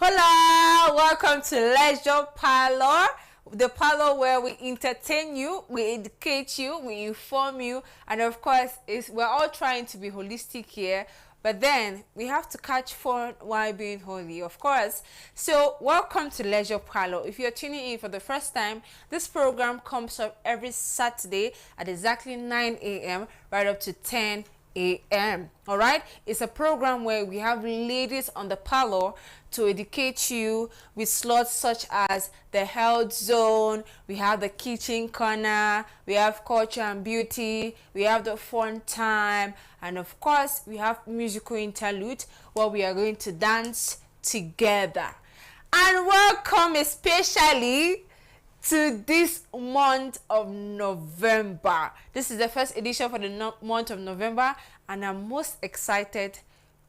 Hola, welcome to Leisure Parlour, the parlor where we entertain you, we educate you, we inform you, and of course, we're all trying to be holistic here. But then we have to catch fun while being holy, of course. So welcome to Leisure Parlour. If you're tuning in for the first time, this program comes up every Saturday at exactly 9 a.m. right up to 10 a.m. All right, it's a program where we have ladies on the parlor to educate you with slots such as the health zone, we have the kitchen corner, we have culture and beauty, we have the fun time, and of course we have musical interlude where we are going to dance together. And welcome especially to this month of November. This is the first edition for the month of November, and I'm most excited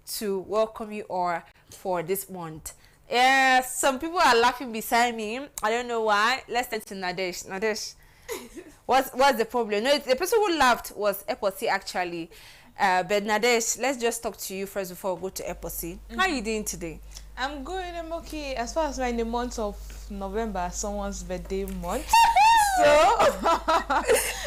to welcome you all for this month. Yeah, some people are laughing beside me. I don't know why. Let's turn to Nadesh. Nadesh, what's the problem? No, the person who laughed was Eposi actually. But Nadesh, let's just talk to you first before we go to Eposi. How are you doing today? I'm good, I'm okay. As far as we're in the month of November, someone's birthday month. So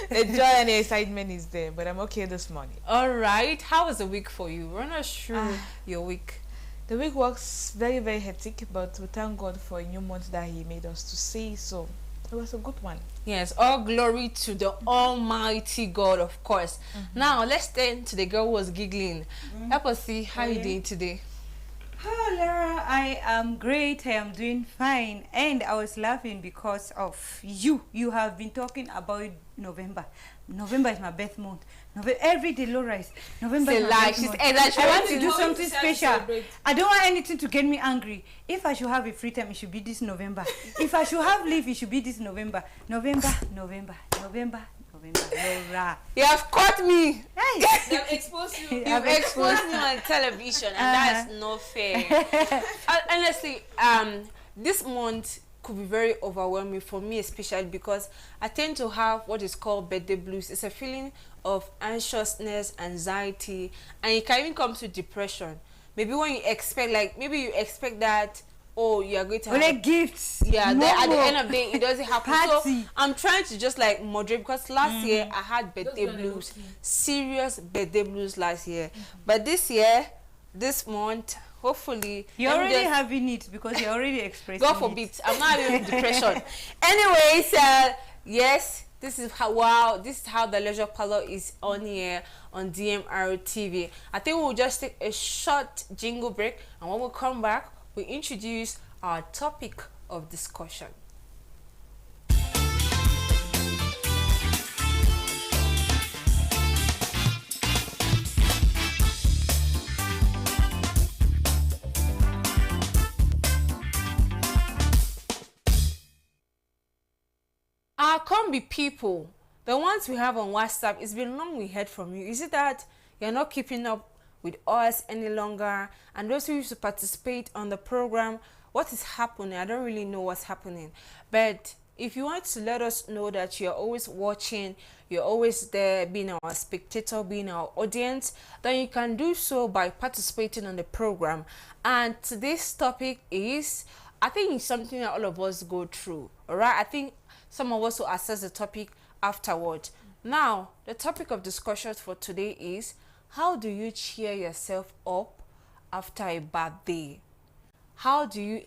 the joy and the excitement is there, but I'm okay this morning. All right. How was the week for you? Run us through your week. The week was very, very hectic, but we thank God for a new month that He made us to see. So it was a good one. Yes, all glory to the Almighty God, of course. Now let's turn to the girl who was giggling. Help us see how you doing today. Oh, Lara, I am great. I am doing fine. And I was laughing because of you. You have been talking about November. November is my birth month. Every day, Laura is November. Is my birth month. I want to do something special. I don't want anything to get me angry. If I should have a free time, it should be this November. If I should have leave, it should be this November. November. Laura. You have caught me. Hey. They've exposed you. You've exposed me on television, and that's not fair. Honestly, this month could be very overwhelming for me, especially because I tend to have what is called birthday blues. It's a feeling of anxiousness, anxiety, and it can even come to depression. Maybe when you expect, like, maybe you expect that, oh, you are going to have gifts. Yeah, then at the end of the day, it doesn't happen. Party. So I'm trying to just like moderate, because last year I had birthday blues, serious birthday blues last year. But this year, this month, hopefully you're already having it because you're already expressing God forbid, I'm not having depression. Anyways, yes, this is how the Leisure Parlour is on here on DMRTV. I think we'll just take a short jingle break, and when we come back, we introduce our topic of discussion. Our combi people, the ones we have on WhatsApp, it's been long we heard from you. Is it that you're not keeping up with us any longer? And those who used to participate on the program, what is happening? I don't really know what's happening. But if you want to let us know that you're always watching, you're always there, being our spectator, being our audience, then you can do so by participating on the program. And today's topic is, I think it's something that all of us go through. All right, I think some of us will assess the topic afterward. Now, the topic of discussion for today is, how do you cheer yourself up after a bad day? How do you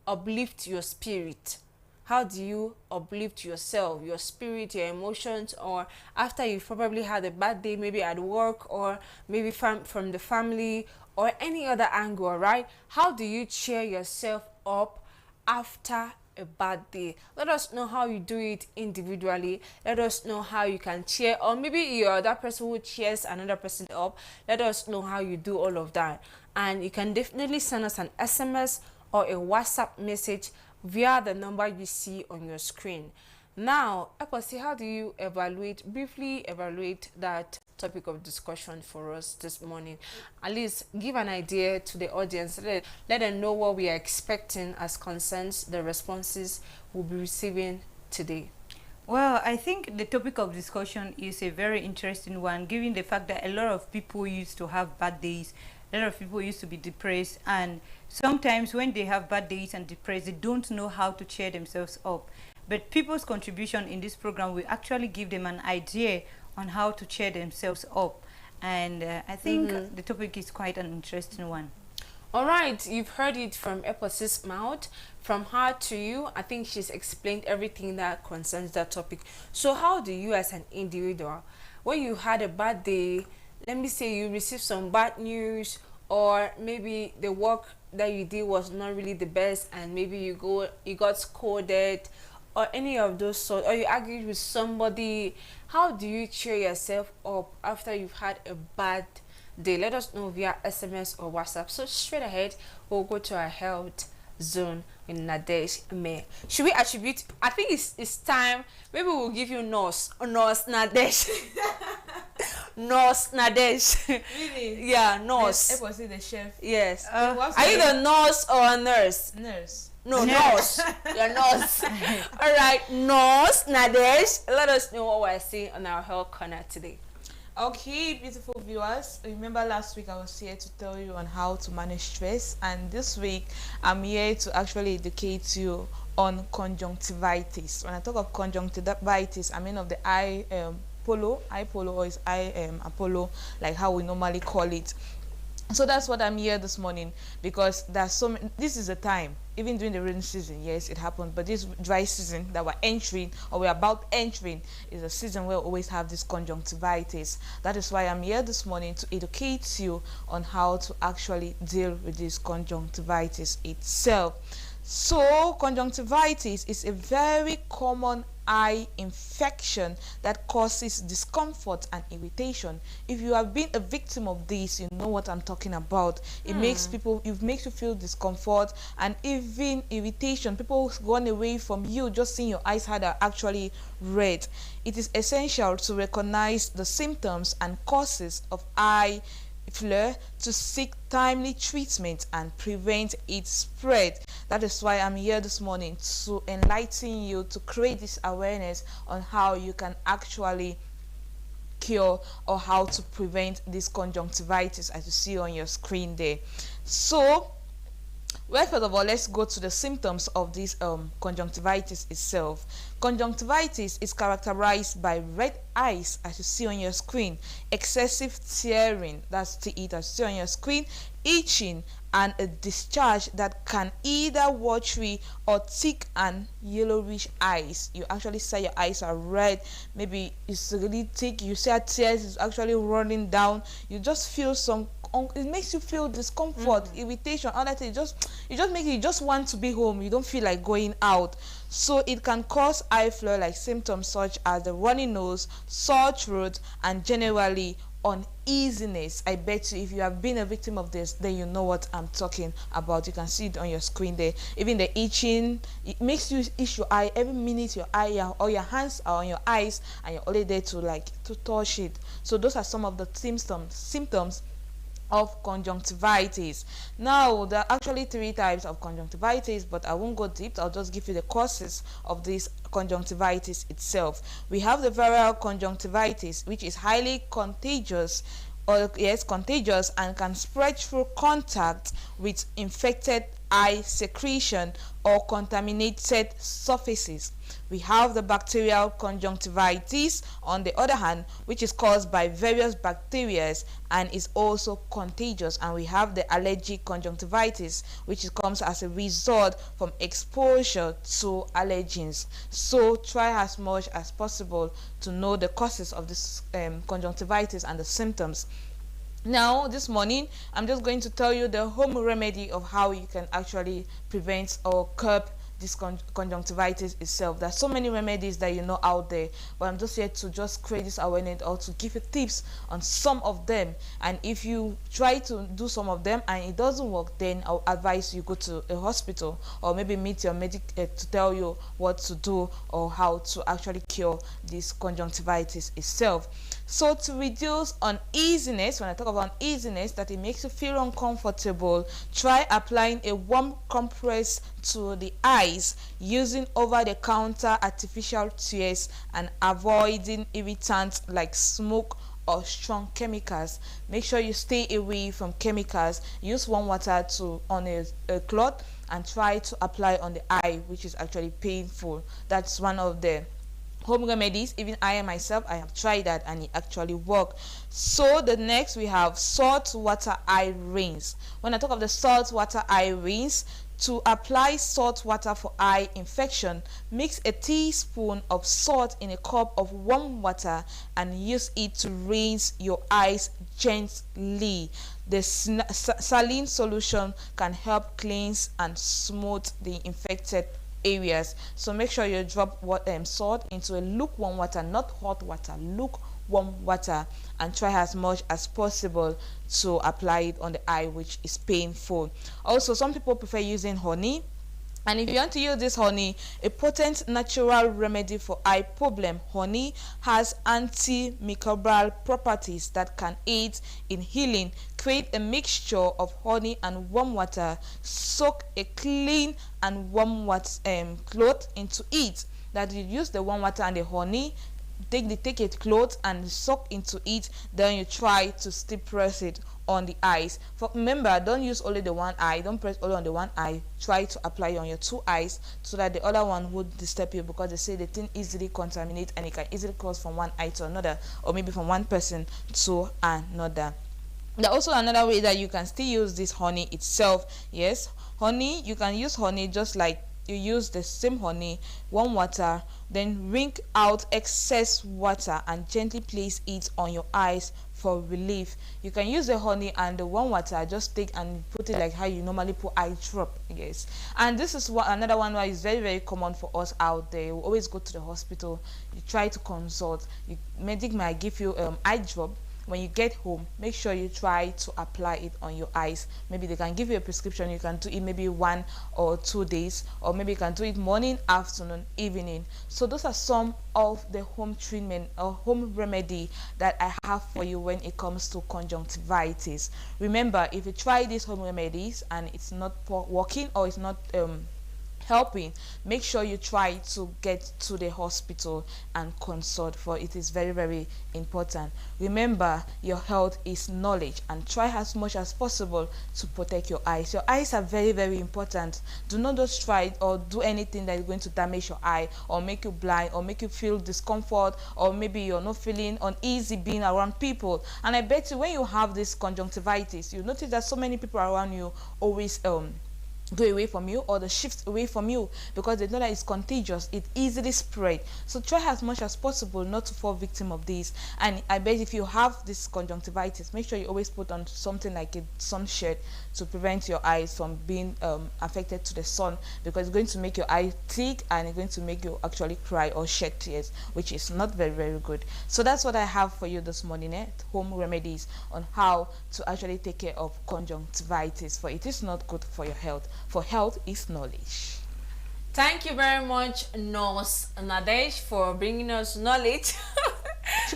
uplift your spirit? How do you uplift yourself, your spirit, your emotions, or after you've probably had a bad day, maybe at work or maybe from the family or any other angle, right? How do you cheer yourself up after a bad day? Let us know how you do it individually. Let us know how you can cheer, or maybe you're that person who cheers another person up. Let us know how you do all of that. And you can definitely send us an SMS or a WhatsApp message via the number you see on your screen. Now, Eposi, how do you briefly evaluate that topic of discussion for us this morning? At least give an idea to the audience. Let them know what we are expecting as concerns the responses we'll be receiving today. Well, I think the topic of discussion is a very interesting one, given the fact that a lot of people used to have bad days A lot of people used to be depressed, and sometimes when they have bad days and depressed, they don't know how to cheer themselves up. But people's contribution in this program will actually give them an idea on how to cheer themselves up. And I think the topic is quite an interesting one. All right, you've heard it from Epos's mouth, from her to you. I think she's explained everything that concerns that topic. So how do you as an individual, when you had a bad day, let me say you received some bad news, or maybe the work that you did was not really the best, and maybe you got scolded, or any of those sort, or you argued with somebody, how do you cheer yourself up after you've had a bad day? Let us know via SMS or WhatsApp. So straight ahead, we'll go to our health zone in Nadesh May. Should we attribute? I think it's time. Maybe we'll give you nurse Nadesh. Nurse Nadesh. Really? Yeah, nurse. Yes, was it the chef? Yes. What's Are you the the nurse or a nurse? nurse? No, nurse. You're nurse. All right, nurse Nadesh. Let us know what we're seeing on our health corner today. Okay, beautiful viewers. Remember last week I was here to tell you on how to manage stress, and this week I'm here to actually educate you on conjunctivitis. When I talk of conjunctivitis, I mean of the eye polo, or is eye Apollo, like how we normally call it. So that's what I'm here this morning, because there's so many, this is a time, even during the rainy season, yes, it happened, but this dry season that we're entering, or we're about entering, is a season where we always have this conjunctivitis. That is why I'm here this morning to educate you on how to actually deal with this conjunctivitis itself. So conjunctivitis is a very common eye infection that causes discomfort and irritation. If you have been a victim of this, you know what I'm talking about. It makes you feel discomfort and even irritation. People run away from you just seeing your eyes are actually red. It is essential to recognize the symptoms and causes of eye flare to seek timely treatment and prevent its spread. That is why I'm here this morning to enlighten you, to create this awareness on how you can actually cure or how to prevent this conjunctivitis, as you see on your screen there. So well, first of all, let's go to the symptoms of this conjunctivitis itself. Conjunctivitis is characterized by red eyes, as you see on your screen, excessive tearing, that's T-E, as you see on your screen, itching, and a discharge that can either watery or thick and yellowish eyes. You actually say your eyes are red, maybe it's really thick, you see tears is actually running down, you just feel some, it makes you feel discomfort, irritation, all that. You just want to be home, you don't feel like going out. So it can cause eye flare like symptoms such as the runny nose, sore throat, and generally uneasiness. I bet you if you have been a victim of this, then you know what I'm talking about. You can see it on your screen there. Even the itching, it makes you itch your eye every minute. Your eye or your hands are on your eyes and you're only there to touch it. So those are some of the symptoms of conjunctivitis. Now there are actually 3 types of conjunctivitis, but I won't go deep. I'll just give you the causes of this conjunctivitis itself. We have the viral conjunctivitis, which is highly contagious, contagious and can spread through contact with infected eye secretion or contaminated surfaces. We have the bacterial conjunctivitis, on the other hand, which is caused by various bacteria and is also contagious. And we have the allergic conjunctivitis, which comes as a result from exposure to allergens. So try as much as possible to know the causes of this conjunctivitis and the symptoms. Now this morning I'm just going to tell you the home remedy of how you can actually prevent or curb this conjunctivitis itself. There's so many remedies that you know out there, but I'm just here to just create this awareness or to give you tips on some of them. And if you try to do some of them and it doesn't work, then I'll advise you go to a hospital or maybe meet your medic to tell you what to do or how to actually cure this conjunctivitis itself. So to reduce uneasiness, when I talk about uneasiness, that it makes you feel uncomfortable, try applying a warm compress to the eyes using over-the-counter artificial tears and avoiding irritants like smoke or strong chemicals. Make sure you stay away from chemicals. Use warm water on a cloth and try to apply on the eye, which is actually painful. That's one of the home remedies. Even I myself, I have tried that and it actually worked. So the next we have salt water eye rinse. When I talk of the salt water eye rinse, to apply salt water for eye infection, mix a teaspoon of salt in a cup of warm water and use it to rinse your eyes gently. The saline solution can help cleanse and smooth the infected areas. So make sure you drop salt into a lukewarm water, not hot water, lukewarm water, and try as much as possible to apply it on the eye, which is painful. Also, some people prefer using honey, and if you want to use this honey, a potent natural remedy for eye problem, honey has antimicrobial properties that can aid in healing. Create a mixture of honey and warm water. Soak a clean and warm cloth into it. That you use the warm water and the honey, take a cloth and soak into it, then you try to still press it on the eyes. Remember, don't use only the one eye, don't press only on the one eye, try to apply it on your two eyes so that the other one would disturb you, because they say the thing easily contaminates and it can easily cross from one eye to another, or maybe from one person to another. There's also another way that you can still use this honey itself. Yes, honey, you can use honey just like you use the same honey, warm water, then wring out excess water and gently place it on your eyes for relief. You can use the honey and the warm water, just take and put it like how you normally put eye drop. Yes, and this is another one where is very, very common for us out there. We always go to the hospital, you try to consult, medic might give you eye drop. When you get home, make sure you try to apply it on your eyes. Maybe they can give you a prescription, you can do it maybe 1 or 2 days, or maybe you can do it morning, afternoon, evening. So those are some of the home treatment or home remedy that I have for you when it comes to conjunctivitis. Remember, if you try these home remedies and it's not working or it's not helping, make sure you try to get to the hospital and consult, for it is very, very important. Remember, your health is knowledge, and try as much as possible to protect your eyes. Your eyes are very, very important. Do not just try or do anything that is going to damage your eye or make you blind or make you feel discomfort, or maybe you're not feeling uneasy being around people. And I bet you when you have this conjunctivitis, you notice that so many people around you always go away from you, or the shift away from you, because they know that it's contagious, it easily spread. So try as much as possible not to fall victim of this. And I bet if you have this conjunctivitis, make sure you always put on something like a sunshade to prevent your eyes from being affected to the sun, because it's going to make your eye thick and it's going to make you actually cry or shed tears, which is not very, very good. So that's what I have for you this morning, home remedies on how to actually take care of conjunctivitis, for it is not good for your health. For health is knowledge. Thank you very much, Nurse Nadesh, for bringing us knowledge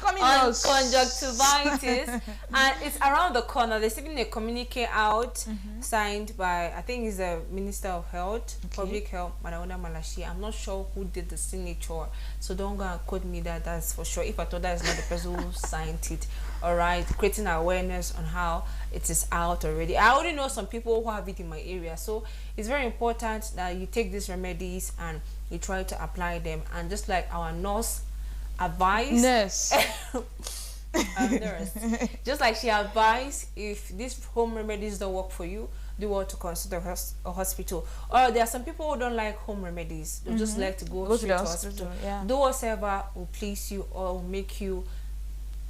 on conjunctivitis. And it's around the corner. There's even a communique out signed by, I think it's the Minister of Health, Public Health, Manaona Malashi. I'm not sure who did the signature, so don't go and quote me that's for sure. If I thought that is not the person who signed it. All right, creating awareness on how it is out already. I already know some people who have it in my area, so it's very important that you take these remedies and you try to apply them. And just like our nurse advised, nurse, just like she advised, if these home remedies don't work for you, do want to consider a hospital. Or there are some people who don't like home remedies; they just like to go straight to hospital. Yeah. Do whatever will please you or will make you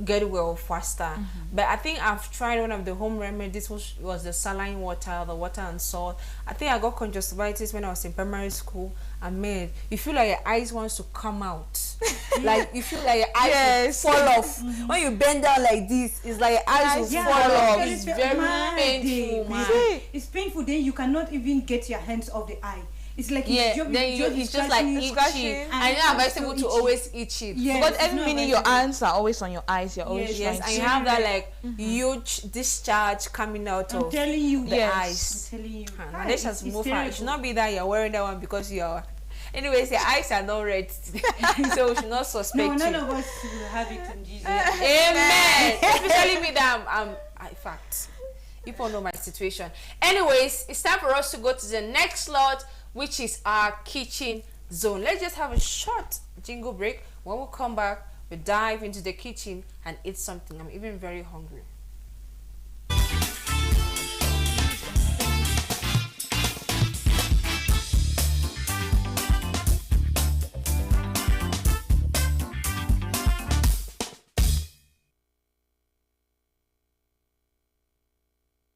get well faster. But I think I've tried one of the home remedies, which was the saline water, the water and salt. I think I got conjunctivitis when I was in primary school, and man, you feel like your eyes wants to come out. Like you feel like your eyes will fall off. When you bend down like this, it's like your eyes will fall off. It's very painful, man. It's painful, then you cannot even get your hands off the eye. It's like it's just like itching. And I'm advisable to always itch it. Because every minute your hands are always on your eyes. You're always trying to. And you have that like huge discharge coming out of the eyes. I'm telling you. And this has moved on. It should not be that you're wearing that one because you're Anyways, your eyes are not red, so we should not suspect No, you. none of us will have it in Jesus. Amen. Especially me that in fact, people know my situation. Anyways, it's time for us to go to the next slot, which is our kitchen zone. Let's just have a short jingle break. When we come back, we dive into the kitchen and eat something. I'm even very hungry.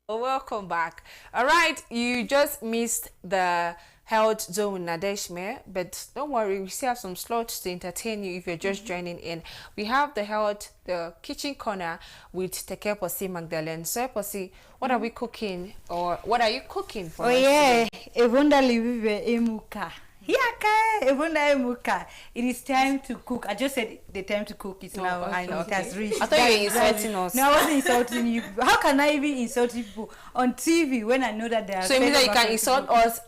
Welcome back. All right, you just missed the health zone Nadeshme, but don't worry, we still have some slots to entertain you if you're just joining in. We have the kitchen corner with Teke Posi Magdalene. So Posi, what are we cooking, or what are you cooking for us today? It is time to cook. I just said the time to cook is now. Okay, I know it has reached. I thought you were insulting us. No, I wasn't insulting you. How can I even insult people on TV when I know that they are? So it means that you can insult us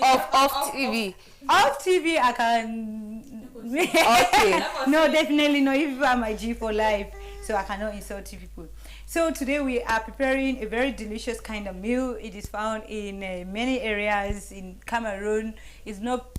off TV. Off TV, I can. Okay. No, definitely no. If you are my G for life, so I cannot insult people. So today we are preparing a very delicious kind of meal. It is found in many areas in Cameroon. It's not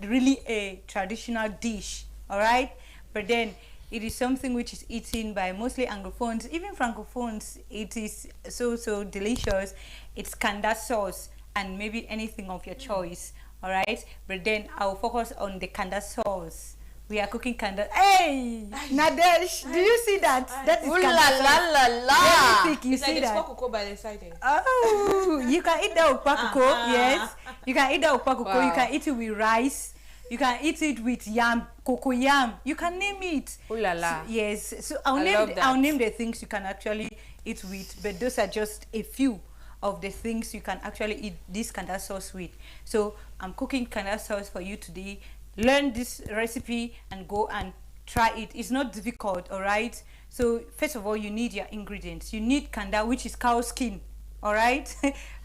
really a traditional dish, all right, but then it is something which is eaten by mostly Anglophones, even Francophones. It is so delicious. It's kanda sauce and maybe anything of your choice, all right, but then I'll focus on the kanda sauce. We are cooking kanda. Hey, Nadesh, do you see that? That is Ooh la kanda la sauce. la la. Very thick, you It's see like the that? spokoko by the side there. Oh, you can eat that with pakoko, yes. You can eat that with pakoko. Wow. You can eat it with rice. You can eat it with yam, cocoa yam. You can name it. Ooh la la. So, yes. So I love that. I'll name the things you can actually eat with, but those are just a few of the things you can actually eat this kanda sauce with. So I'm cooking kanda sauce for you today. Learn this recipe and go and try it. It's not difficult, all right? So first of all, you need your ingredients. You need kanda, which is cow skin, all right?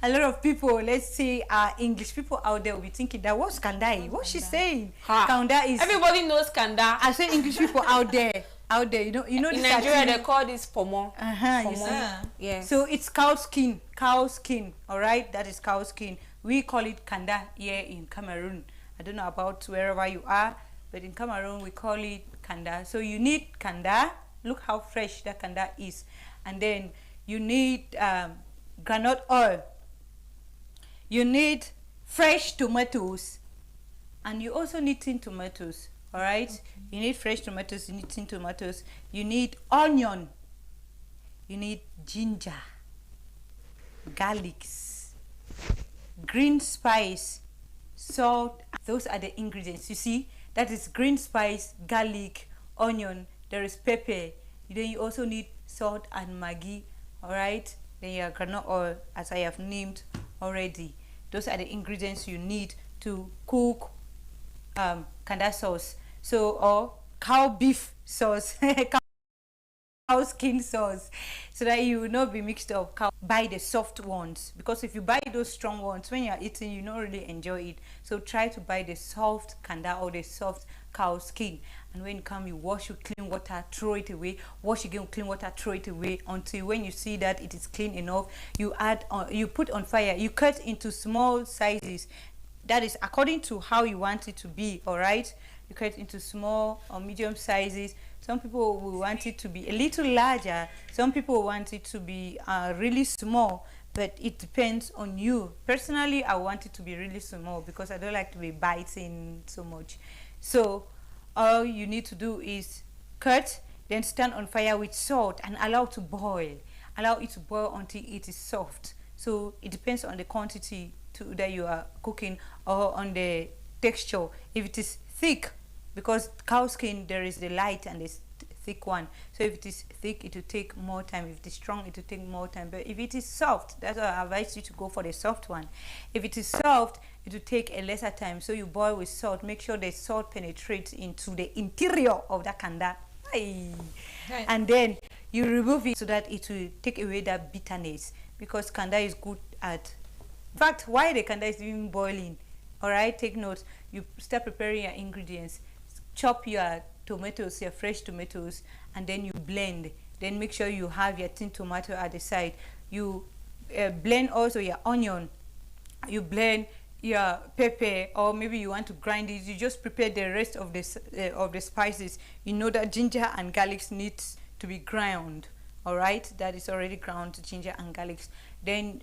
A lot of people, let's say English people out there will be thinking that what's kanda? What's she saying? Kanda is, Everybody knows kanda. I say English people out there, you know In this Nigeria, actually- they call this pomo. you Pomo. see. Yeah. So it's cow skin, all right? That is cow skin. We call it kanda here in Cameroon. I don't know about wherever you are, but in Cameroon we call it kanda. So you need kanda. Look how fresh that kanda is. And then you need granite oil. You need fresh tomatoes. And you also need tin tomatoes, all right? Okay. You need fresh tomatoes, you need tin tomatoes. You need onion. You need ginger, garlics, green spice, salt. Those are the ingredients. You see, that is green spice, garlic, onion. There is pepper. Then you also need salt and maggi, all right? Then your granite oil, as I have named already. Those are the ingredients you need to cook kanda sauce. So, or cow beef sauce, cow skin sauce, so that you will not be mixed up. Buy the soft ones, because if you buy those strong ones, when you're eating, you don't really enjoy it. So try to buy the soft kanda or the soft cow skin. And when you come, you wash with clean water, throw it away. Wash again with clean water, throw it away, until when you see that it is clean enough, you add on, you put on fire. You cut into small sizes. That is according to how you want it to be, all right? You cut into small or medium sizes. Some people will want it to be a little larger. Some people want it to be really small, but it depends on you. Personally, I want it to be really small because I don't like to be biting so much. So all you need to do is cut, then stand on fire with salt and allow it to boil. Allow it to boil until it is soft. So it depends on the quantity that you are cooking, or on the texture. If it is thick, because cow skin, there is the light and the thick one. So if it is thick, it will take more time. If it is strong, it will take more time. But if it is soft, that's why I advise you to go for the soft one. If it is soft, it will take a lesser time. So you boil with salt. Make sure the salt penetrates into the interior of the kanda. Aye. Right. And then you remove it so that it will take away that bitterness, because kanda is good at, in fact, why the kanda is even boiling, All right, take note. You start preparing your ingredients. Chop your tomatoes, your fresh tomatoes, and then you blend. Then make sure you have your tin tomato at the side. You blend also your onion. You blend your pepper, or maybe you want to grind it. You just prepare the rest of the spices. You know that ginger and garlic needs to be ground. All right, that is already ground, ginger and garlic. Then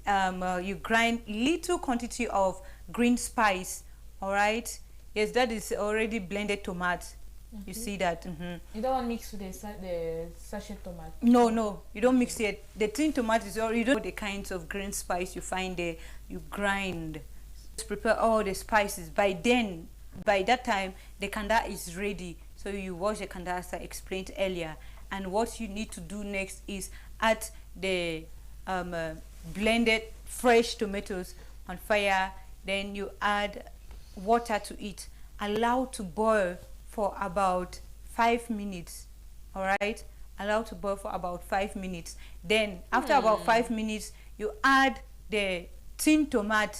you grind little quantity of green spice. All right, yes, that is already blended tomato. You see that? You don't want to mix with the sachet tomato? No, you don't mix it. The tin tomato is already, you don't know the kinds of green spice you find there. You grind. Just prepare all the spices. By that time, the kanda is ready. So you wash the kanda as I explained earlier. And what you need to do next is add the blended fresh tomatoes on fire. Then you add water to it. Allow to boil for about 5 minutes. All right, allow to boil for about 5 minutes. Then after about 5 minutes, you add the tin tomato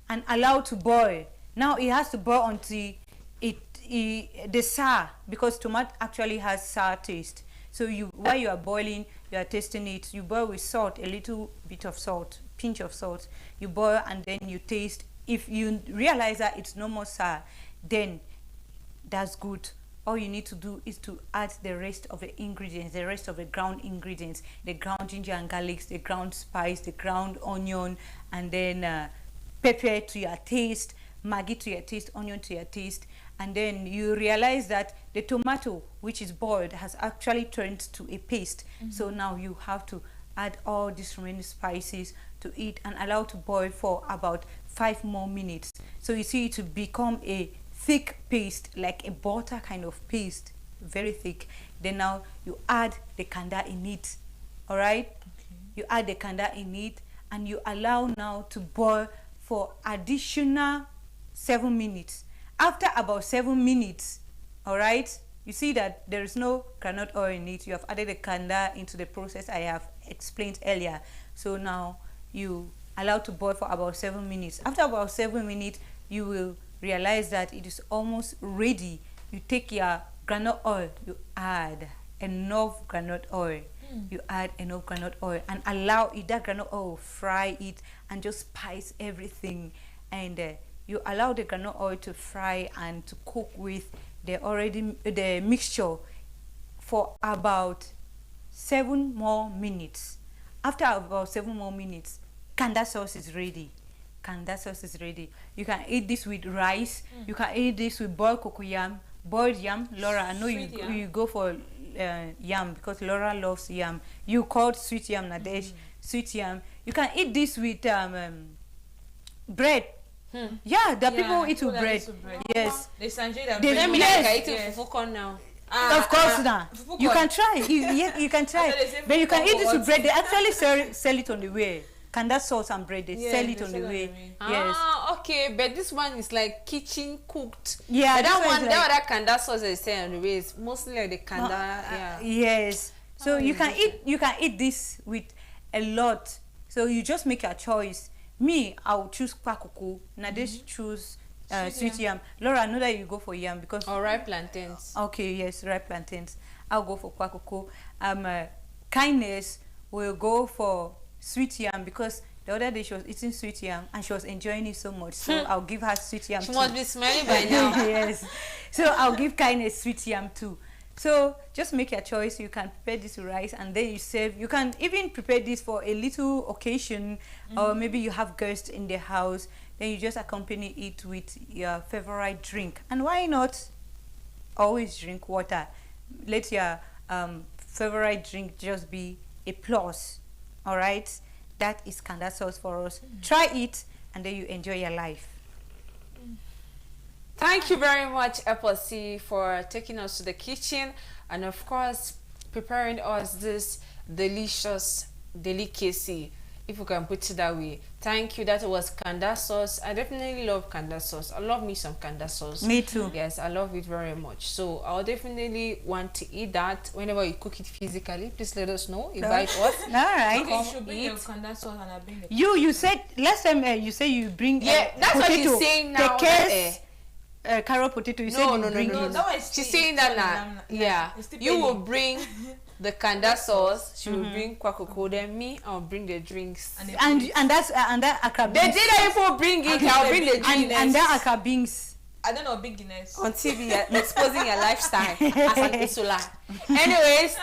and allow to boil. Now it has to boil until the sour, because tomato actually has sour taste. So while you are boiling, you are tasting it. You boil with salt, a little bit of salt, pinch of salt. You boil and then you taste. If you realize that it's no more sour, then that's good. All you need to do is to add the rest of the ingredients, the rest of the ground ingredients, the ground ginger and garlic, the ground spice, the ground onion, and then pepper to your taste, maggi to your taste, onion to your taste. And then you realize that the tomato, which is boiled, has actually turned to a paste. So now you have to add all these remaining spices to it and allow to boil for about 5 more minutes. So you see it to become a thick paste, like a butter kind of paste, very thick. Then now you add the kanda in it. All right, you add the kanda in it and you allow now to boil for additional 7 minutes. After about 7 minutes, all right, you see that there is no groundnut oil in it. You have added the kanda into the process I have explained earlier. So now you allow to boil for about 7 minutes. After about 7 minutes, you will realize that it is almost ready. You take your groundnut oil, you add enough groundnut oil. You add enough groundnut oil and allow it, that groundnut oil, fry it and just spice everything. And you allow the groundnut oil to fry and to cook with the mixture for about 7 more minutes. After about 7 more minutes, kanda sauce is ready. Kanda sauce is ready. You can eat this with rice. You can eat this with boiled cocoyam, boiled yam. Laura, I know you go for yam because Laura loves yam. You called sweet yam Nadesh, sweet yam. You can eat this with bread. Yeah, the people eat with bread. Yes. They sanjay that They bread. let me Yes. like I eat it for corn now. Of course now. You can try. You can try. But you can eat this with bread. They actually sell it on the way. Kanda sauce and bread, they sell it on the way. Yes. Ah, okay, but this one is like kitchen cooked. Yeah, but this that one one, is that like- other kanda sauce they sell on the way is mostly like the kanda. Yeah. Yes. So you can eat this with a lot. So you just make your choice. Me, I will choose kwakuku. Nadesh choose sweet yam. Laura, I know that you go for yam because Or ripe plantains. okay, yes, ripe plantains. I'll go for kwakuku. Kindness will go for sweet yam because the other day she was eating sweet yam and she was enjoying it so much. So I'll give her sweet yam She too. must be smelling by now. Yes. So I'll give kindness sweet yam too. So just make your choice. You can prepare this with rice and then you serve. You can even prepare this for a little occasion or maybe you have guests in the house. Then you just accompany it with your favorite drink. And why not always drink water? Let your favorite drink just be a plus. All right, that is kanda sauce for us. Try it and then you enjoy your life. Thank you very much, Eposi, for taking us to the kitchen and of course preparing us this delicious delicacy. if you can put it that way. Thank you. That was Kanda sauce. I definitely love Kanda sauce. I love me some Kanda sauce. Me too. Yes, I love it very much. So I'll definitely want to eat that whenever you cook it physically. Please let us know. Invite us. All right. Okay, you should bring your conda sauce and I bring the You said last time you say you bring Yeah, that's what potato. she's saying now. The case, carrot potato. You said you bring no, it. that one is She's still- saying it's that still now. lam- Yeah. it's still You will pending. bring the Kanda sauce. She will bring kwakoko. Then me, I'll bring the drinks. And And that akra They beans. did people bring it. I'll bring the drinks. And that akra beans. I don't know big Guinness. On TV, exposing your lifestyle as an Isula. Anyways,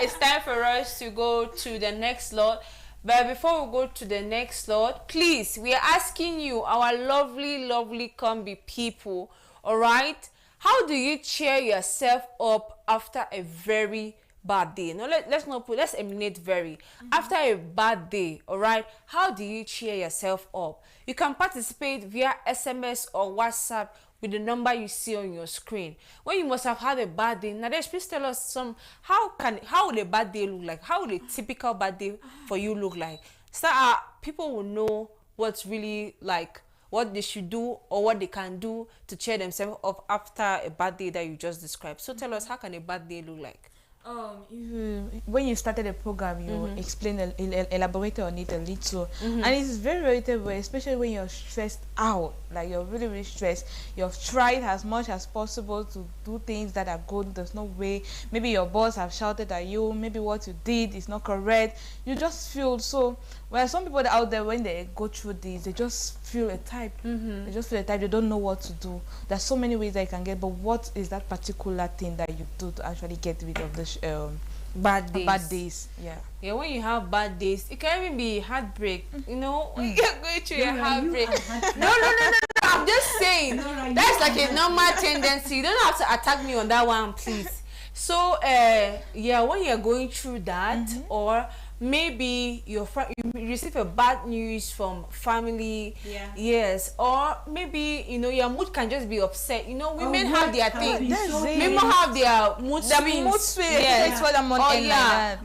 it's time for us to go to the next slot. But before we go to the next slot, please, we are asking you, our lovely, lovely combi people, all right? How do you cheer yourself up after a very bad day? No, let's eliminate very. After a bad day, all right? How do you cheer yourself up? You can participate via SMS or WhatsApp with the number you see on your screen. When you must have had a bad day, Nadesh, please tell us how would a bad day look like? How would a typical bad day for you look like? So people will know what's really like, what they should do or what they can do to cheer themselves up after a bad day that you just described. So tell us, how can a bad day look like? When you started the program, you explained, elaborated on it a little, and it's very relatable, especially when you're stressed out, like you're really, really stressed. You've tried as much as possible to do things that are good. There's no way. Maybe your boss have shouted at you. Maybe what you did is not correct. You just feel so. Well, some people out there, when they go through this, they just feel a type. They just feel a type. They don't know what to do. There's so many ways that you can get, but what is that particular thing that you do to actually get rid of this Bad days. bad days? Yeah, when you have bad days, it can even be heartbreak. You know, when you're going through a heartbreak. No. I'm just saying. That's like a normal tendency. You don't have to attack me on that one, please. So, yeah, when you're going through that, or maybe you receive a bad news from family, yes, or maybe your mood can just be upset. Women have their thing. Women have their mood swings. Yes.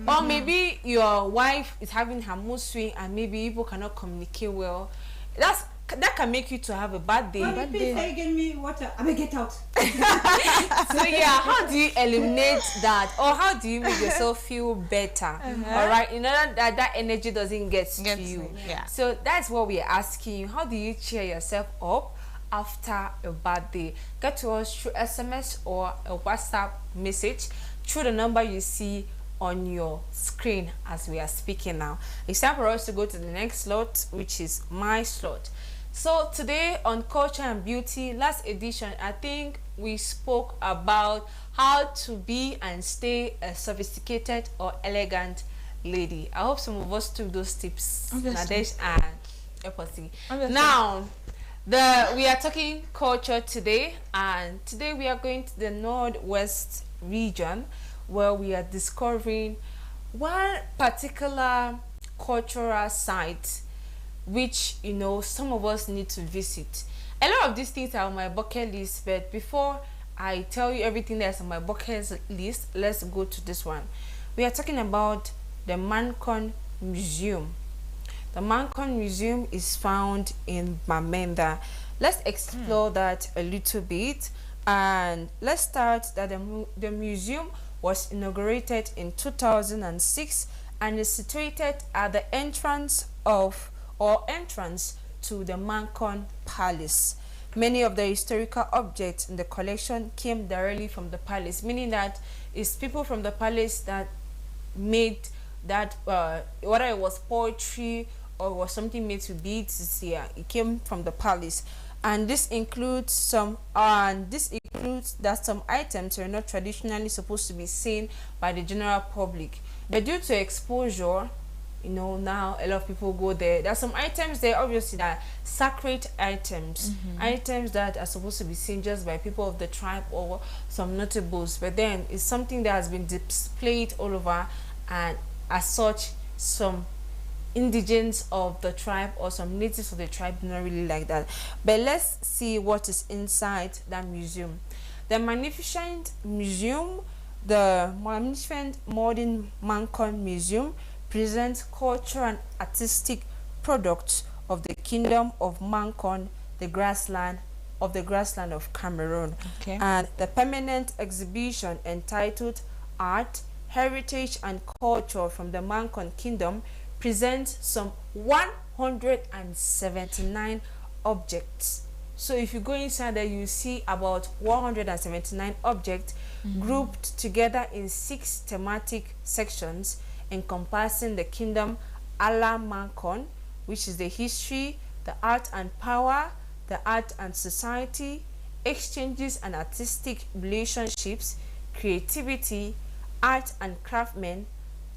Or maybe your wife is having her mood swing and maybe people cannot communicate well. That can make you to have a bad day. Please give me water. I may get out. So yeah, how do you eliminate that, or how do you make yourself feel better? All right, in order that energy doesn't get to you. Yeah. So that's what we are asking you. How do you cheer yourself up after a bad day? Get to us through SMS or a WhatsApp message through the number you see on your screen as we are speaking now. It's time for us to go to the next slot, which is my slot. So today on Culture and Beauty, last edition, I think we spoke about how to be and stay a sophisticated or elegant lady. I hope some of us took those tips, Nadesh and Eposi. Now, we are talking culture today, and today we are going to the Northwest region, where we are discovering one particular cultural site which some of us need to visit. A lot of these things are on my bucket list, but before I tell you everything that's on my bucket list, let's go to this one. We are talking about the Mancon Museum. The Mancon Museum is found in Bamenda. Let's explore that a little bit, and let's start that the museum was inaugurated in 2006 and is situated at the entrance to the Mancon Palace. Many of the historical objects in the collection came directly from the palace, meaning that it's people from the palace that made that, whether it was poetry or was something made to beads, it came from the palace. And this includes that some items are not traditionally supposed to be seen by the general public, but due to exposure, now a lot of people go there. There are some items there, obviously, that are sacred items, items that are supposed to be seen just by people of the tribe or some notables, but then it's something that has been displayed all over, and as such, some indigents of the tribe or some natives of the tribe do not really like that. But let's see what is inside that museum. The magnificent modern Mancon Museum presents cultural and artistic products of the kingdom of Mancon, the grassland of Cameroon. Okay. And the permanent exhibition entitled Art, Heritage and Culture from the Mancon Kingdom presents some 179 objects. So if you go inside there, you see about 179 objects grouped together in 6 thematic sections encompassing the kingdom a la Mancon, which is the history, the art and power, the art and society, exchanges and artistic relationships, creativity, art and craftsmen.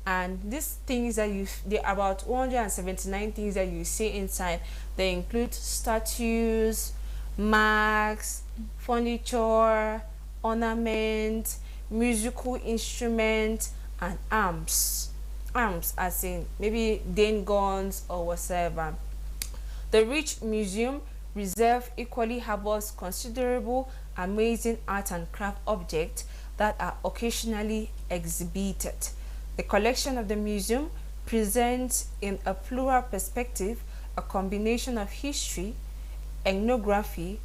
And these things that there are about 179 things that you see inside. They include statues, marks, furniture, ornaments, musical instruments, and arms. Arms as in maybe Dane guns or whatever. The rich museum reserve equally harbors considerable amazing art and craft objects that are occasionally exhibited. The collection of the museum presents in a plural perspective a combination of history, ethnography,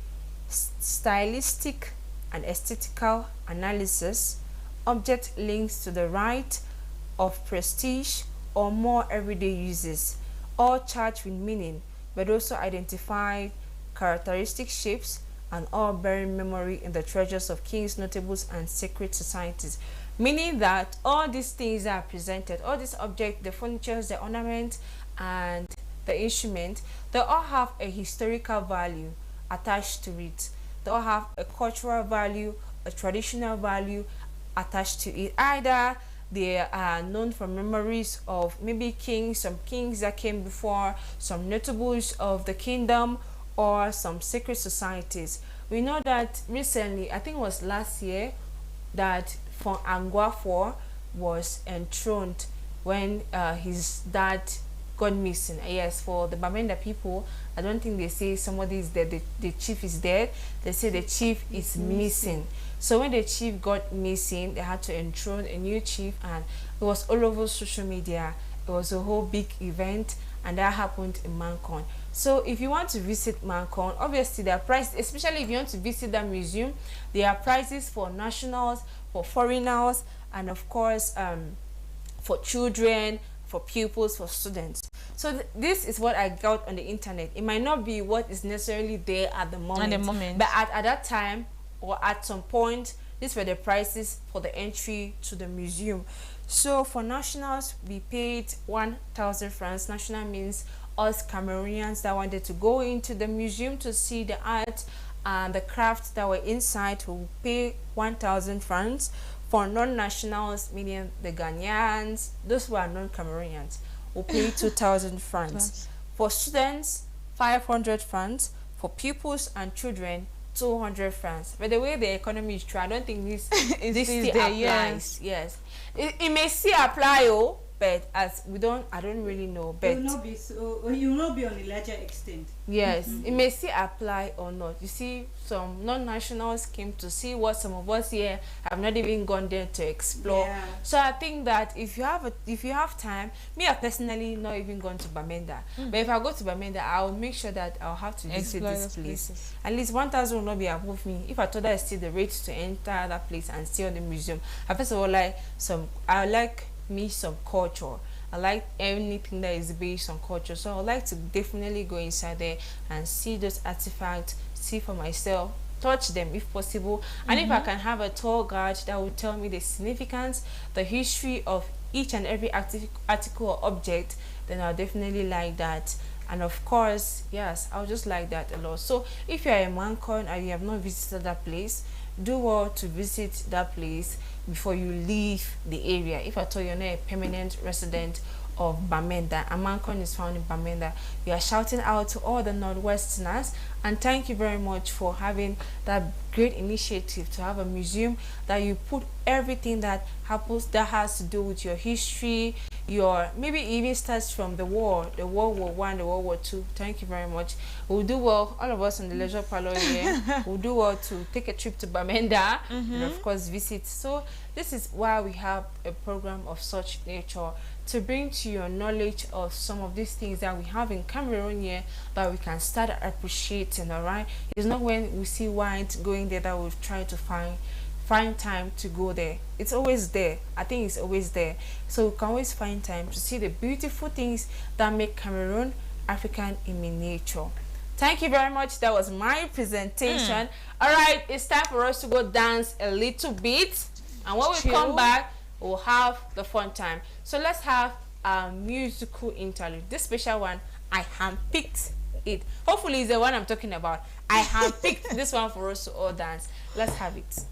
stylistic and aesthetical analysis, object links to the right of prestige or more everyday uses, all charged with meaning, but also identify characteristic shapes and all bearing memory in the treasures of kings, notables, and secret societies. Meaning that all these things are presented, all these objects, the furniture, the ornaments, and the instrument, they all have a historical value attached to it. They all have a cultural value, a traditional value attached to it. Either they are known from memories of maybe kings, some kings that came before, some notables of the kingdom, or some secret societies. We know that recently, I think it was last year, that for Angwafor was enthroned when his dad got missing. Yes, for the Bamenda people, I don't think they say somebody is dead, the chief is dead. They say the chief is missing. So when the chief got missing, they had to enthrone a new chief, and it was all over social media. It was a whole big event, and that happened in Mancon. So if you want to visit Mancon, obviously there are prices, especially if you want to visit that museum, there are prices for nationals, for foreigners, and of course for children, for pupils, for students. So this is what I got on the internet. It might not be what is necessarily there at the moment, but at that time or at some point, these were the prices for the entry to the museum. So for nationals, we paid 1,000 francs. National means us Cameroonians that wanted to go into the museum to see the art and the crafts that were inside will pay 1,000 francs. For non-nationals, meaning the Ghanaians, those who are non-Cameroonians, will pay 2,000 francs. For students, 500 francs. For pupils and children, 200 francs. But the way the economy is true, I don't think this still applies. Yes. It may still apply, but as we don't, I don't really know. But it will not be on a larger extent. Yes, it may still apply or not. You see, some non-nationals came to see what some of us here have not even gone there to explore. Yeah. So I think that if you have time, me I personally not even gone to Bamenda. But if I go to Bamenda, I'll make sure that I'll have to visit this place. At least 1,000 will not be above me. If I told her still the rate to enter that place and stay on the museum, I first of all I like me some culture. I like anything that is based on culture, so I would like to definitely go inside there and see those artifacts, see for myself, touch them if possible, and if I can have a tour guide that will tell me the significance, the history of each and every article or object, then I'll definitely like that. And of course, yes, I'll just like that a lot. So if you're in Mancon and you have not visited that place, do well to visit that place before you leave the area. If at all you're not a permanent resident of Bamenda, and Mancon is found in Bamenda, we are shouting out to all the Northwesterners, and thank you very much for having that great initiative to have a museum that you put everything that happens that has to do with your history, your maybe even starts from the World War I, the World War II. Thank you very much. We'll do well, all of us on the Leisure Parlour here, we'll do well to take a trip to Bamenda and of course visit. So this is why we have a program of such nature, to bring to your knowledge of some of these things that we have in Cameroon here that we can start appreciating. All right, it's not when we see white going there that we'll try to find time to go there. It's always there. I think it's always there, so we can always find time to see the beautiful things that make Cameroon African in miniature. Thank you very much. That was my presentation. All right, it's time for us to go dance a little bit, and when we come back, we'll have the fun time. So let's have a musical interlude. This special one, I handpicked it. Hopefully it's the one I'm talking about. I handpicked this one for us to all dance. Let's have it.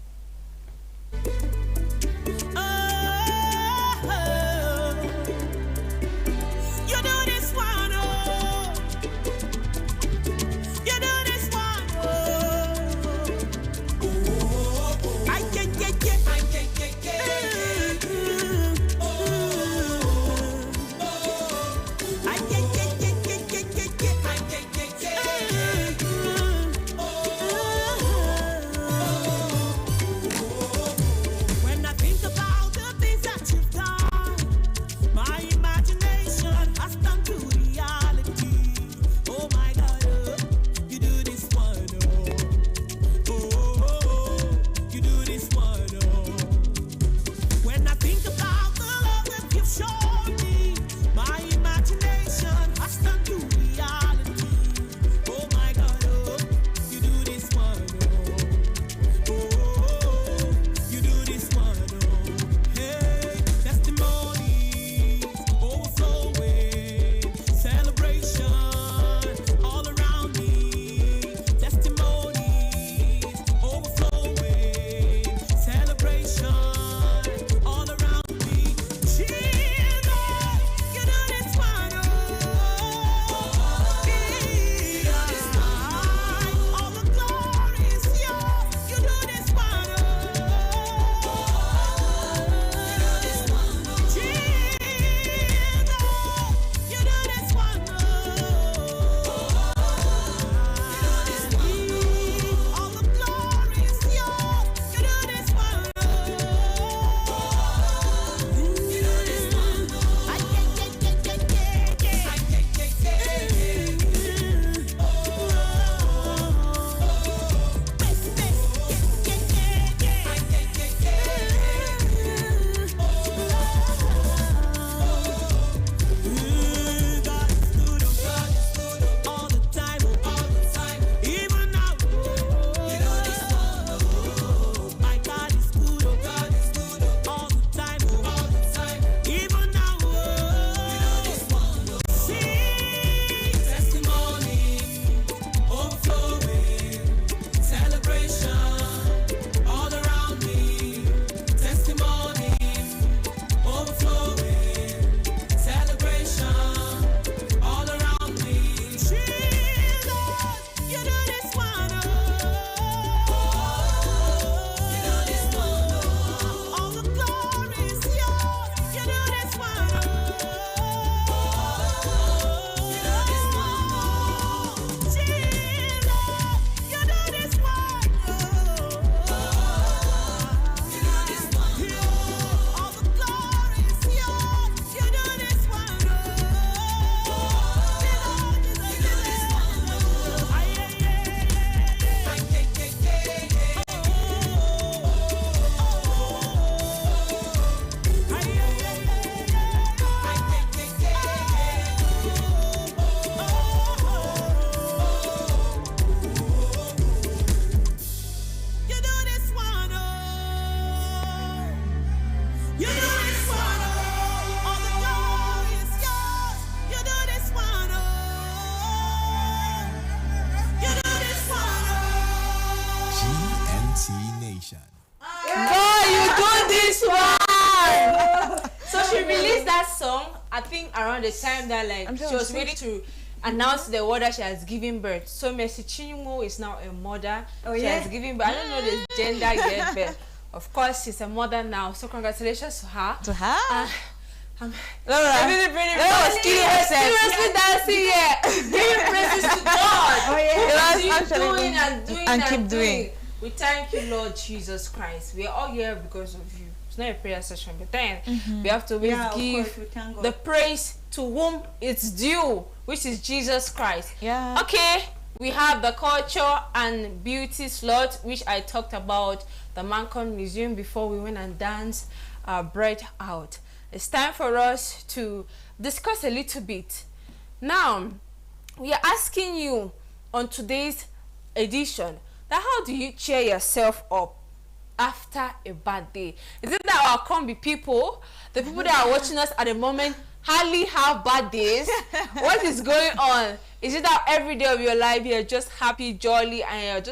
I think around the time that she was ready to announce the word that she has given birth. So Mercy Chinimo is now a mother. She has given birth. I don't know the gender yet, but of course she's a mother now. So congratulations to her. To her. Seriously dancing here. Giving praises to God. Doing and keep doing. We thank you, Lord Jesus Christ. We are all here because of you. It's not a prayer session, but then we have to always give the praise to whom it's due, which is Jesus Christ. Yeah. Okay, we have the culture and beauty slot, which I talked about, the Mancon Museum, before we went and danced our bread out. It's time for us to discuss a little bit. Now, we are asking you on today's edition that how do you cheer yourself up after a bad day? Is it that our combi people, the people that are watching us at the moment, hardly have bad days? What is going on? Is it that every day of your life you're just happy, jolly, and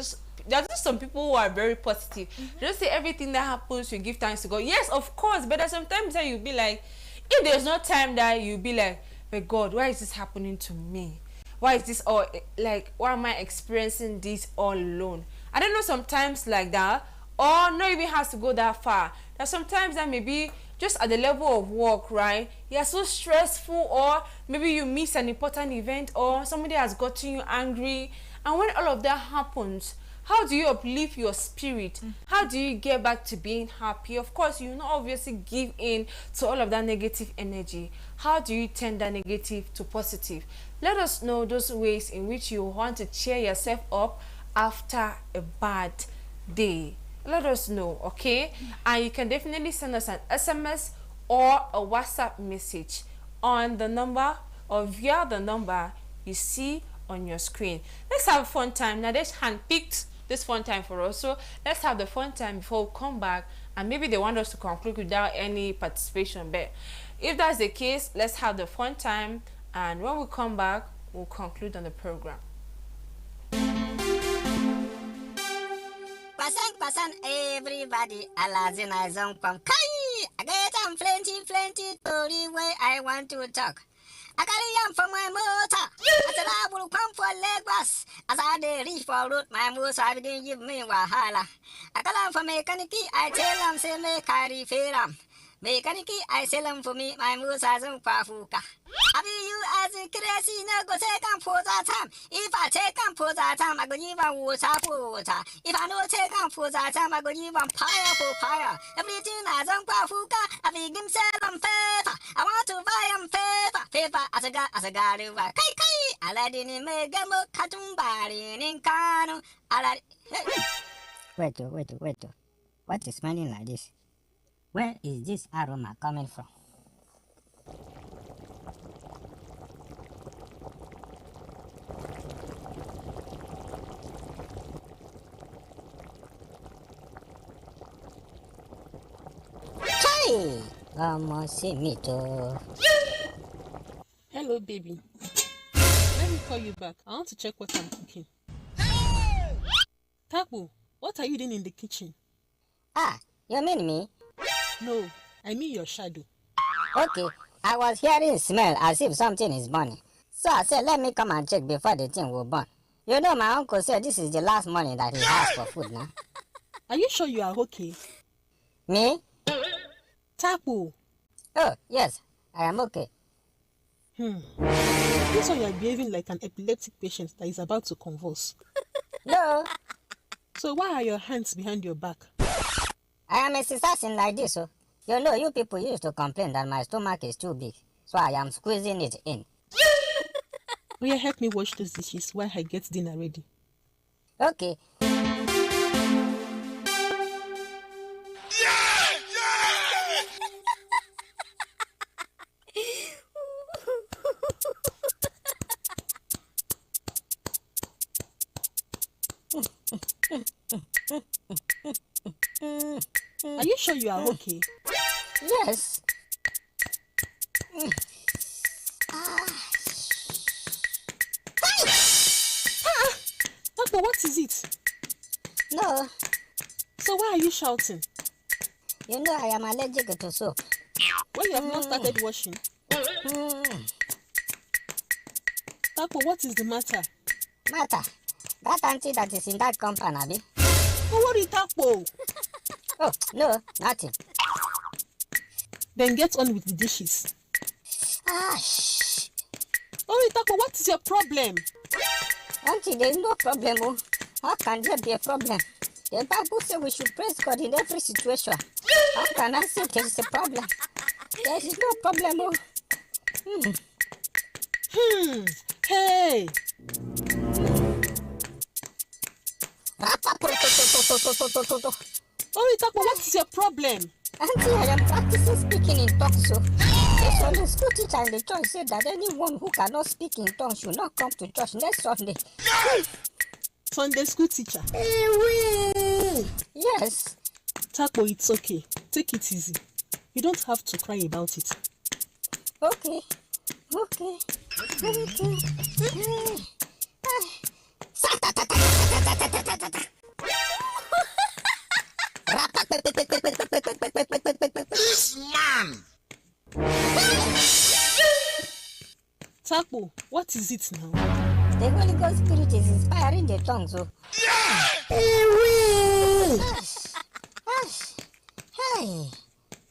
there are just some people who are very positive? Just say everything that happens, you give thanks to God. Yes, of course, but there's sometimes that you'll be like, if there's no time that you'll be like, but God, why is this happening to me? Why is this all, like, why am I experiencing this all alone? I don't know, sometimes like that, or not even has to go that far. That sometimes that maybe just at the level of work, right? You're so stressful, or maybe you miss an important event, or somebody has gotten you angry. And when all of that happens, how do you uplift your spirit? How do you get back to being happy? Of course, you not obviously give in to all of that negative energy. How do you turn that negative to positive? Let us know those ways in which you want to cheer yourself up after a bad day. Let us know, okay? And you can definitely send us an SMS or a WhatsApp message on the number or via the number you see on your screen. Let's have a fun time. Now, they've handpicked this fun time for us, so let's have the fun time before we come back, and maybe they want us to conclude without any participation, but if that's the case, let's have the fun time, and when we come back, we'll conclude on the program. Pasan everybody alazin I zone from Kai. I get plenty story where I want to talk. I carry yam from my motor. I said I will come for Lagos. As I dey reach for road, my motor I begin give me wahala. I call am for mechanic, I tell am say make I repair am. Mechanic, I sell them for me, my moose has a pafuka. I be you as a crazy no go take and for that time. If I take and for that time, I go give them water for water. If I no take and for that time, I go give them fire for fire. Everything has a pafuka, I be give sell them paper. I want to buy them paper as a guy kai. I let in me gamma catumbari in cano. I let wait. What is smelling like this? Where is this aroma coming from? Chai! Almost see me too. Hello, baby. Let me call you back. I want to check what I'm cooking. Tapu, what are you doing in the kitchen? Ah, you mean me? No, I mean your shadow. Okay, I was hearing smell as if something is burning. So I said, let me come and check before the thing will burn. You know, my uncle said this is the last money that he has for food now. Are you sure you are okay? Me? Tapu. Oh, yes, I am okay. This one you are behaving like an epileptic patient that is about to convulse. No, So why are your hands behind your back? I am a assassin like this, so. You know, you people used to complain that my stomach is too big, so I am squeezing it in. Will you help me wash those dishes while I get dinner ready? Okay. Are you sure you are okay? Yes. Tapu, what is it? No, So why are you shouting? you know I am allergic to soap. When you have not started washing? Tapu, what is the matter? Martha, that auntie that is in that compound, Abby. Don't worry, Tapu. Oh, no, nothing. Then get on with the dishes. Shh. Hurry, Tapu, what is your problem? Auntie, there is no problem. Oh. How can there be a problem? The Bible says we should praise God in every situation. How can I say there is a problem? There is no problem. Hey! Oh, Takwa, what is your problem? Auntie, I am practicing speaking in tongues. So, the Sunday school teacher in the church said that anyone who cannot speak in tongues should not come to church next Sunday. Sunday school teacher. Yes. Takwa, it's okay. Take it easy. You don't have to cry about it. Okay. This man! Takwa, what is it now? The Holy Ghost Spirit is inspiring the tongues. Oh. Hey,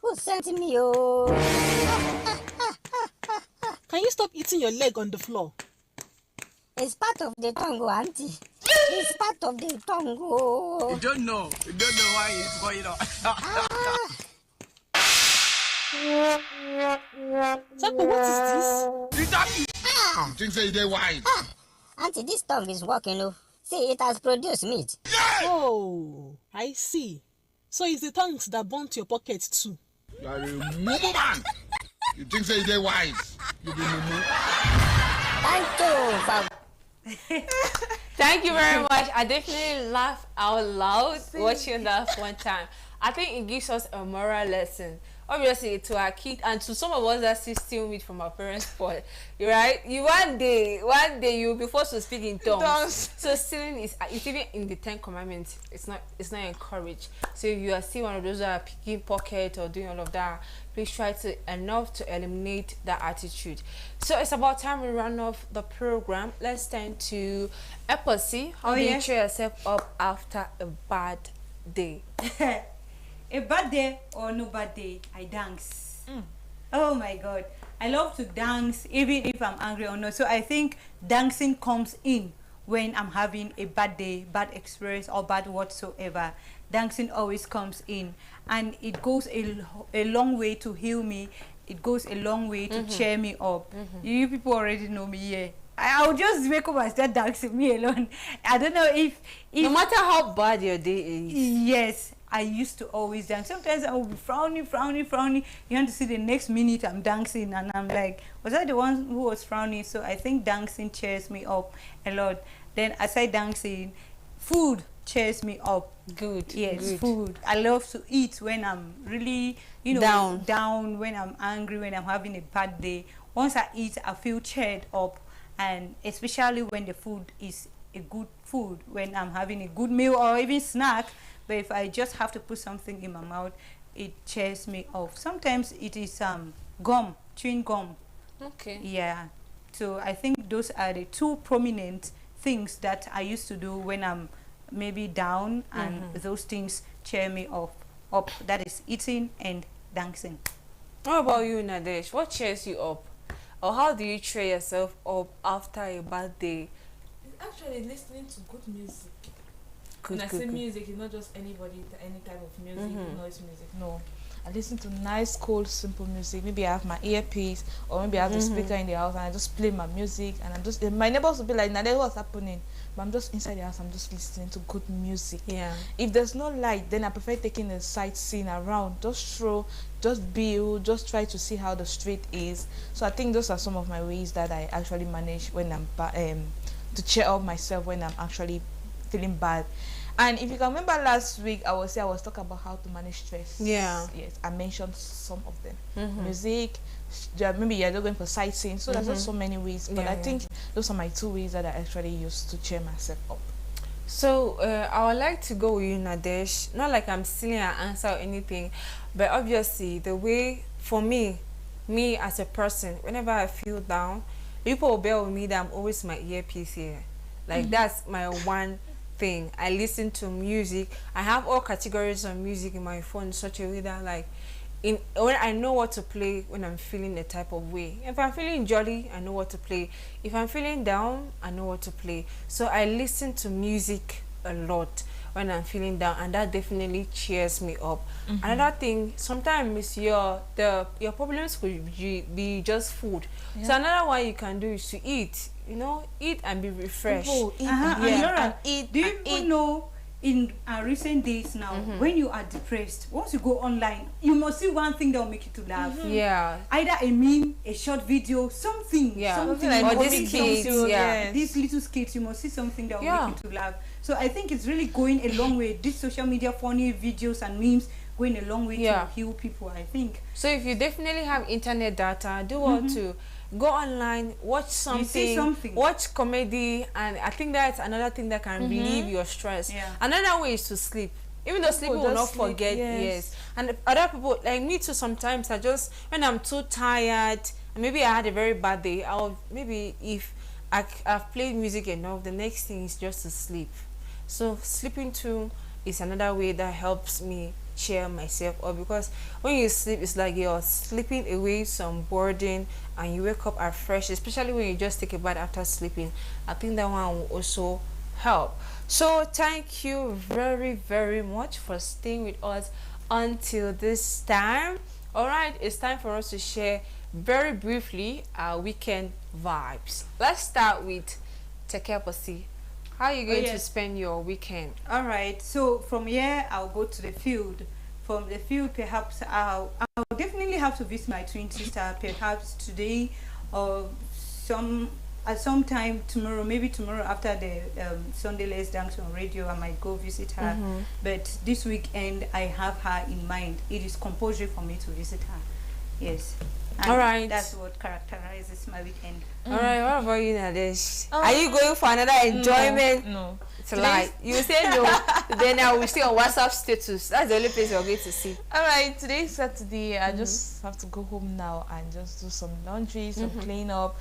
who sent me? Oh. Can you stop eating your leg on the floor? It's part of the tongue, oh, Auntie. It's part of the tongue. Oh. You don't know why it's going on. Takwa, what is this? You think say they wise? Auntie, this tongue is working. Oh. See, it has produced meat. Oh, I see. So it's the tongues that burnt your pocket too. You are a mumu man. You think say they wise? You be mumu. Thank you for... Thank you very much. I definitely laugh out loud watching that one time. I think it gives us a moral lesson. Obviously, to our kids and to some of us that still steal meat from our parents' pot, right? One day you'll be forced to speak in tongues. So stealing is it's even in the 10 Commandments. It's not encouraged. So if you are still one of those that are picking pocket or doing all of that, please try to eliminate that attitude. So it's about time we run off the program. Let's turn to Epocy. How do you cheer yourself up after a bad day? A bad day or no bad day, I dance. Oh my God. I love to dance even if I'm angry or not. So I think dancing comes in when I'm having a bad day, bad experience or bad whatsoever. Dancing always comes in, and it goes a long way to heal me. It goes a long way to cheer me up. You people already know me here. I'll just wake up and start dancing, me alone. I don't know if no matter how bad your day is. Yes, I used to always dance. Sometimes I will be frowning. You want to see the next minute I'm dancing, and I'm like, was I the one who was frowning? So I think dancing cheers me up a lot. Then aside dancing, food cheers me up. Good. Yes, good. Food. I love to eat when I'm really, down, when I'm angry, when I'm having a bad day. Once I eat, I feel cheered up, and especially when the food is a good food, when I'm having a good meal or even snack. But if I just have to put something in my mouth, it cheers me up. Sometimes it is gum, chewing gum. Okay. Yeah. So I think those are the two prominent things that I used to do when I'm maybe down, and those things cheer me up. That is eating and dancing. What about you, Nadesh? What cheers you up? Or how do you cheer yourself up after a bad day? It's actually listening to good music. Good, when I say music, it's not just any type of music, noise music. No, I listen to nice, cold, simple music. Maybe I have my earpiece, or maybe I have the speaker in the house, and I just play my music. And I'm just, my neighbors will be like, "Nade, what's happening?" But I'm just inside the house. I'm just listening to good music. Yeah. If there's no light, then I prefer taking a sightseeing around. Just stroll, just build, just try to see how the street is. So I think those are some of my ways that I actually manage when I'm to cheer up myself when I'm actually feeling bad. And if you can remember last week, I was talking about how to manage stress. Yeah. Yes, I mentioned some of them. Music, maybe you're just going for sightseeing. So there's just so many ways. But I think those are my 2 ways that I actually use to cheer myself up. So I would like to go with you, Nadesh. Not like I'm stealing an answer or anything, but obviously the way for me as a person, whenever I feel down, people will bear with me that I'm always my earpiece here. Like that's my one thing. I listen to music. I have all categories of music in my phone in such a way that when I know what to play when I'm feeling a type of way. If I'm feeling jolly, I know what to play. If I'm feeling down, I know what to play. So I listen to music a lot. when I'm feeling down, and that definitely cheers me up. Another thing, sometimes your problems could be just food. So another one you can do is to eat. You know, eat and be refreshed. Eat And and Laura, eat do you and even eat. know in recent days now, when you are depressed, once you go online, you must see one thing that will make you to laugh. Yeah. Either a meme, a short video, something. Yeah. Something Like Or that will these make kids, you- yeah. These little skits, you must see something that will Yeah. make you to laugh. So I think it's really going a long way. These social media funny videos and memes going a long way Yeah. to heal people, I think. So if you definitely have internet data, do what to go online, watch something, watch comedy, and I think that's another thing that can relieve your stress. Yeah. Another way is to sleep. Even though sleeping will just not sleep, forget, yes. And other people like me too, sometimes I just, when I'm too tired and maybe I had a very bad day, I'll maybe, if I've played music enough, the next thing is just to sleep. So sleeping too is another way that helps me cheer myself up, because when you sleep, it's like you're sleeping away some burden and you wake up fresh, especially when you just take a bath after sleeping. I think that one will also help. So thank you very, very much for staying with us until this time. All right, it's time for us to share very briefly our weekend vibes. Let's start with Tekeposi. How are you going to spend your weekend? All right, so from here I'll go to the field. From the field, perhaps I'll definitely have to visit my twin sister, perhaps today or at some time tomorrow, maybe tomorrow after the Sunday Let's Dance on radio, I might go visit her. But this weekend I have her in mind. It is compulsory for me to visit her. Yes. And all right, that's what characterizes my weekend. All right, what about you, Nadesh? Are you going for another enjoyment? No. Tonight? You say no, then I will see on WhatsApp status. That's the only place you're going to see. All right, today's Saturday. I just have to go home now and just do some laundry, some clean up.